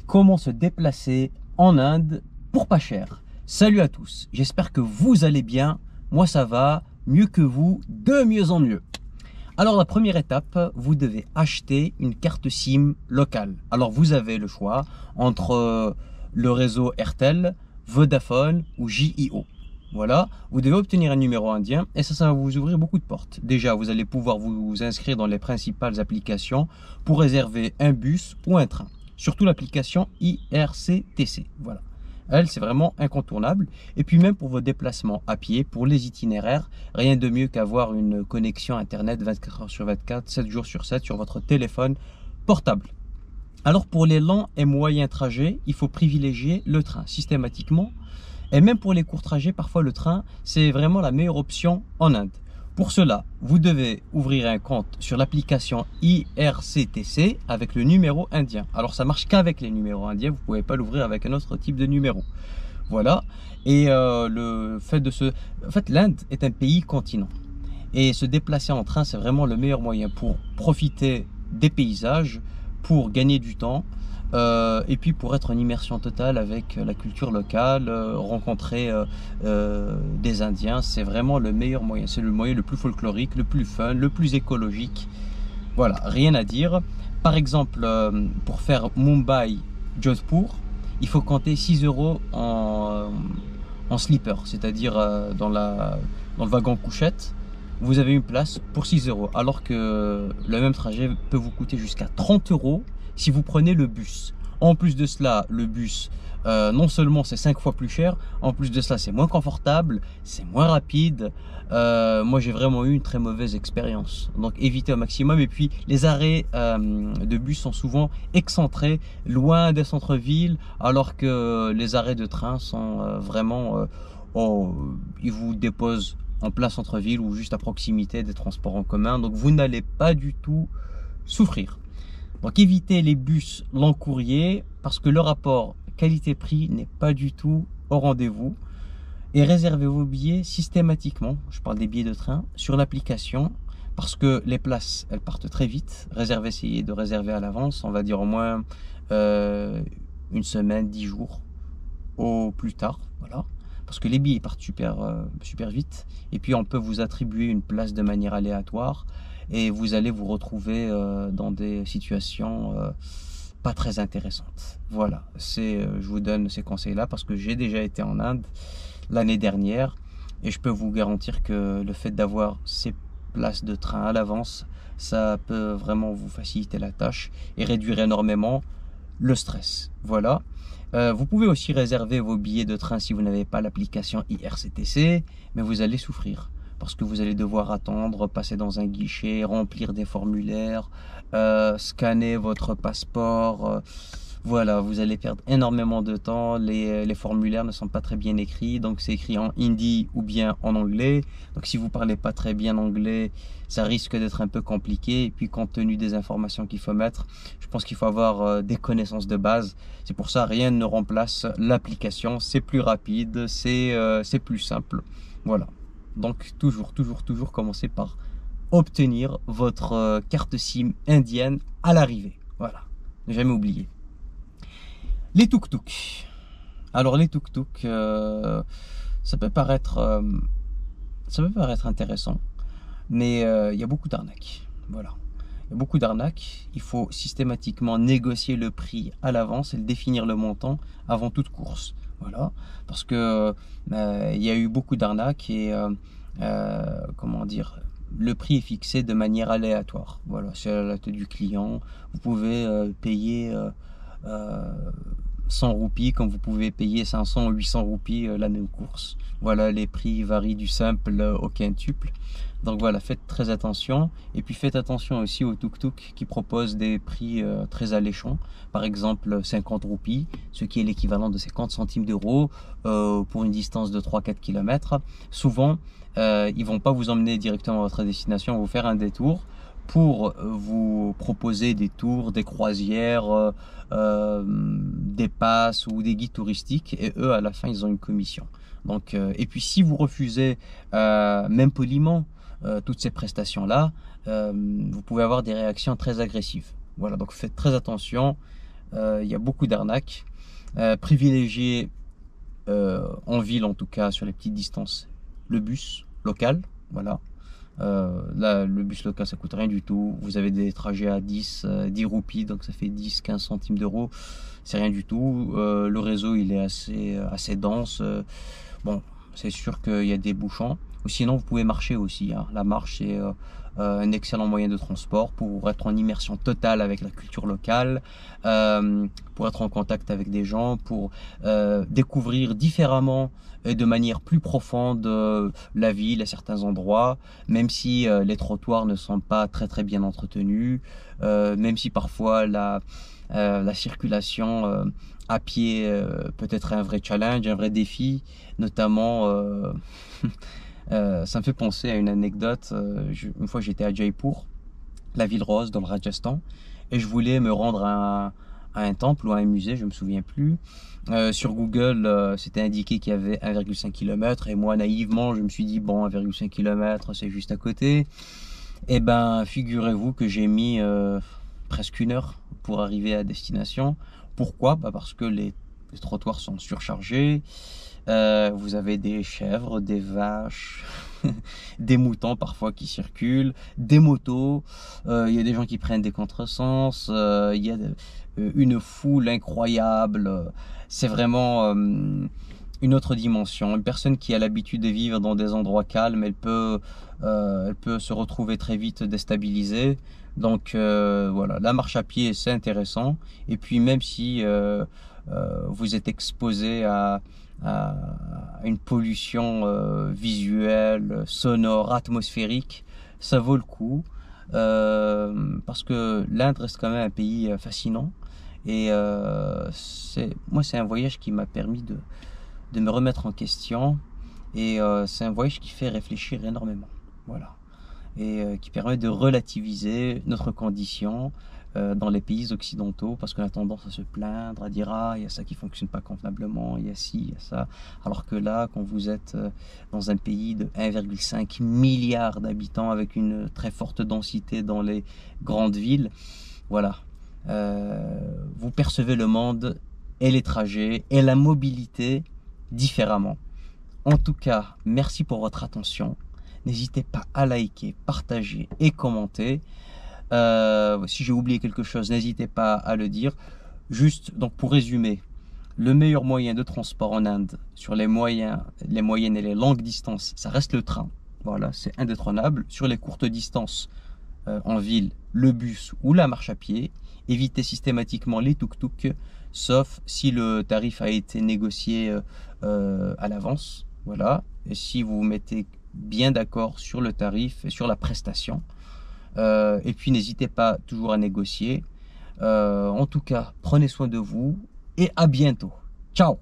comment se déplacer en Inde pour pas cher. Salut à tous, j'espère que vous allez bien. Moi ça va, mieux que vous, de mieux en mieux. Alors la première étape, vous devez acheter une carte SIM locale. Alors vous avez le choix entre le réseau Airtel, Vodafone ou JIO. Voilà, vous devez obtenir un numéro indien et ça va vous ouvrir beaucoup de portes. Déjà, vous allez pouvoir vous inscrire dans les principales applications pour réserver un bus ou un train. Surtout l'application IRCTC. Voilà. Elle, c'est vraiment incontournable. Et puis même pour vos déplacements à pied, pour les itinéraires, rien de mieux qu'avoir une connexion Internet 24 heures sur 24, 7 jours sur 7 sur votre téléphone portable. Alors pour les longs et moyens trajets, il faut privilégier le train systématiquement. Et même pour les courts trajets, parfois le train, c'est vraiment la meilleure option en Inde. Pour cela, vous devez ouvrir un compte sur l'application IRCTC avec le numéro indien. Alors ça marche qu'avec les numéros indiens, vous ne pouvez pas l'ouvrir avec un autre type de numéro. Voilà. Et le fait de se... En fait, l'Inde est un pays continent. Et se déplacer en train, c'est vraiment le meilleur moyen pour profiter des paysages, pour gagner du temps. Et puis pour être en immersion totale avec la culture locale, rencontrer des Indiens, c'est vraiment le meilleur moyen. C'est le moyen le plus folklorique, le plus fun, le plus écologique. Voilà, rien à dire. Par exemple, pour faire Mumbai-Jodhpur, il faut compter 6 euros en sleeper, c'est-à-dire dans le wagon couchette. Vous avez une place pour 6 euros, alors que le même trajet peut vous coûter jusqu'à 30 euros si vous prenez le bus. En plus de cela, le bus, non seulement c'est 5 fois plus cher, en plus de cela c'est moins confortable, c'est moins rapide. Moi j'ai vraiment eu une très mauvaise expérience. Donc évitez au maximum. Et puis les arrêts de bus sont souvent excentrés, loin des centres-villes, alors que les arrêts de train sont vraiment... ils vous déposent en plein centre-ville ou juste à proximité des transports en commun. Donc vous n'allez pas du tout souffrir. Donc évitez les bus long courrier parce que le rapport qualité-prix n'est pas du tout au rendez-vous. Et réservez vos billets systématiquement, je parle des billets de train, sur l'application parce que les places, elles partent très vite. Essayez de réserver à l'avance, on va dire au moins une semaine, 10 jours au plus tard. Voilà. Parce que les billets partent super vite. Et puis on peut vous attribuer une place de manière aléatoire. Et vous allez vous retrouver dans des situations pas très intéressantes. Voilà, je vous donne ces conseils-là parce que j'ai déjà été en Inde l'année dernière et je peux vous garantir que le fait d'avoir ces places de train à l'avance, ça peut vraiment vous faciliter la tâche et réduire énormément le stress. Voilà. Vous pouvez aussi réserver vos billets de train si vous n'avez pas l'application IRCTC, mais vous allez souffrir. Parce que vous allez devoir attendre, passer dans un guichet, remplir des formulaires, scanner votre passeport. Voilà, vous allez perdre énormément de temps. Les formulaires ne sont pas très bien écrits, donc c'est écrit en hindi ou bien en anglais. Donc si vous ne parlez pas très bien anglais, ça risque d'être un peu compliqué. Et puis compte tenu des informations qu'il faut mettre, je pense qu'il faut avoir des connaissances de base. C'est pour ça rien ne remplace l'application. C'est plus rapide, c'est plus simple. Voilà. Donc toujours commencer par obtenir votre carte SIM indienne à l'arrivée. Voilà, ne jamais oublier. Les tuk-tuk. Alors les tuk-tuk, ça peut paraître intéressant, mais il y a beaucoup d'arnaques. Voilà, il y a beaucoup d'arnaques. Il faut systématiquement négocier le prix à l'avance et définir le montant avant toute course. Voilà, parce que il y a eu beaucoup d'arnaques et comment dire, le prix est fixé de manière aléatoire. Voilà, c'est à la tête du client. Vous pouvez payer 100 roupies comme vous pouvez payer 500 ou 800 roupies la même course. Voilà, les prix varient du simple au quintuple. Donc voilà, faites très attention. Et puis faites attention aussi aux tuk-tuk qui proposent des prix très alléchants. Par exemple 50 roupies, ce qui est l'équivalent de 50 centimes d'euros pour une distance de 3-4 km. Souvent, ils vont pas vous emmener directement à votre destination, vous faire un détour pour vous proposer des tours, des croisières, des passes ou des guides touristiques. Et eux, à la fin, ils ont une commission. Donc, et puis si vous refusez, même poliment, toutes ces prestations-là, vous pouvez avoir des réactions très agressives. Voilà, donc faites très attention. Il y a beaucoup d'arnaques. Privilégiez en ville, en tout cas sur les petites distances, le bus local. Voilà. Là, le bus local, ça coûte rien du tout. Vous avez des trajets à 10 roupies, donc ça fait 10-15 centimes d'euros. C'est rien du tout. Le réseau, il est assez dense. Bon, c'est sûr qu'il y a des bouchons. Ou sinon, vous pouvez marcher aussi, hein. La marche, c'est un excellent moyen de transport pour être en immersion totale avec la culture locale, pour être en contact avec des gens, pour découvrir différemment et de manière plus profonde la ville à certains endroits, même si les trottoirs ne sont pas très bien entretenus, même si parfois la circulation à pied peut être un vrai challenge, un vrai défi, notamment ça me fait penser à une anecdote. Une fois j'étais à Jaipur, la ville rose dans le Rajasthan, et je voulais me rendre à un temple ou à un musée, je me souviens plus. Sur Google, c'était indiqué qu'il y avait 1,5 km, et moi naïvement je me suis dit bon, 1,5 km c'est juste à côté. Et ben figurez-vous que j'ai mis presque 1 heure pour arriver à destination. Pourquoi? Parce que les trottoirs sont surchargés. Vous avez des chèvres, des vaches, des moutons parfois qui circulent, des motos, il y a des gens qui prennent des contresens, il y a une foule incroyable. C'est vraiment une autre dimension. Une personne qui a l'habitude de vivre dans des endroits calmes, elle peut se retrouver très vite déstabilisée. Donc voilà, la marche à pied, c'est intéressant. Et puis même si vous êtes exposé à une pollution visuelle, sonore, atmosphérique, ça vaut le coup, parce que l'Inde reste quand même un pays fascinant, et moi c'est un voyage qui m'a permis de me remettre en question, et c'est un voyage qui fait réfléchir énormément, voilà, et qui permet de relativiser notre condition dans les pays occidentaux, parce qu'on a tendance à se plaindre, à dire ah, il y a ça qui fonctionne pas convenablement, il y a ci, il y a ça, alors que là, quand vous êtes dans un pays de 1,5 milliard d'habitants avec une très forte densité dans les grandes villes, voilà, vous percevez le monde et les trajets et la mobilité différemment. En tout cas, merci pour votre attention. N'hésitez pas à liker, partager et commenter. Si j'ai oublié quelque chose, n'hésitez pas à le dire. Juste, donc pour résumer, le meilleur moyen de transport en Inde sur les moyennes et les longues distances, ça reste le train. Voilà, c'est indétrônable. Sur les courtes distances en ville, le bus ou la marche à pied. Évitez systématiquement les tuk-tuk, sauf si le tarif a été négocié à l'avance. Voilà, et si vous vous mettez bien d'accord sur le tarif et sur la prestation. Et puis n'hésitez pas toujours à négocier. En tout cas, prenez soin de vous et à bientôt. Ciao!